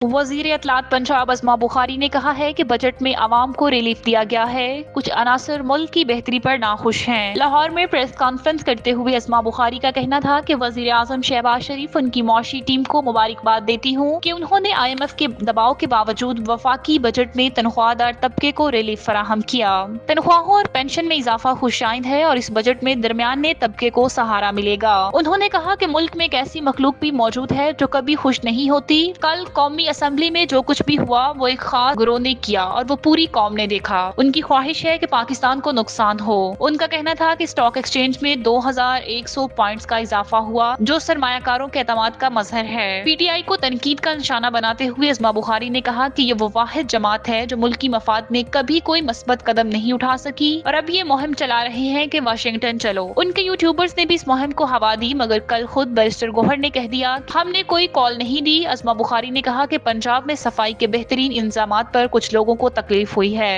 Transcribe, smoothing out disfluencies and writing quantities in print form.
वजीर इत्तलात पंजाब अज़मा बुखारी ने कहा है कि बजट में आवाम को रिलीफ दिया गया है। कुछ अनासर मुल्क की बेहतरी पर नाखुश हैं। लाहौर में प्रेस कॉन्फ्रेंस करते हुए अज़मा बुखारी का कहना था कि वजीर आज़म शहबाज शरीफ उनकी मुआशी टीम को मुबारकबाद देती हूँ कि उन्होंने IMF के दबाव के बावजूद वफाकी बजट में तनख्वाहदार तबके को रिलीफ फराहम किया। तनख्वाहों और पेंशन में इजाफा खुशाइंद है और इस बजट में दरमियाने तबके को सहारा मिलेगा। उन्होंने कहा कि मुल्क में एक ऐसी मखलूक भी मौजूद है जो कभी खुश नहीं होती। कल कौमी असेंबली में जो कुछ भी हुआ वो एक खास गिरोह ने किया और वो पूरी कौम ने देखा। उनकी ख्वाहिश है कि पाकिस्तान को नुकसान हो। उनका कहना था कि स्टॉक एक्सचेंज में 2100 पॉइंट्स का इजाफा हुआ जो सरमायाकारों के एतमाद का मजहर है। PTI को तनकीद का निशाना बनाते हुए अज़मा बुखारी ने कहा कि ये वो वाहिद जमात है जो मुल्की मफाद में कभी कोई मस्बत कदम नहीं उठा सकी और अब ये मुहिम चला रहे हैं कि वाशिंगटन चलो। उनके यूट्यूबर्स ने भी इस मुहिम को हवा दी, मगर कल खुद बैरिस्टर गौहर ने कह दिया हमने कोई कॉल नहीं दी। अज़मा बुखारी ने कहा कि पंजाब में सफाई के बेहतरीन इंतजामात पर कुछ लोगों को तकलीफ हुई है।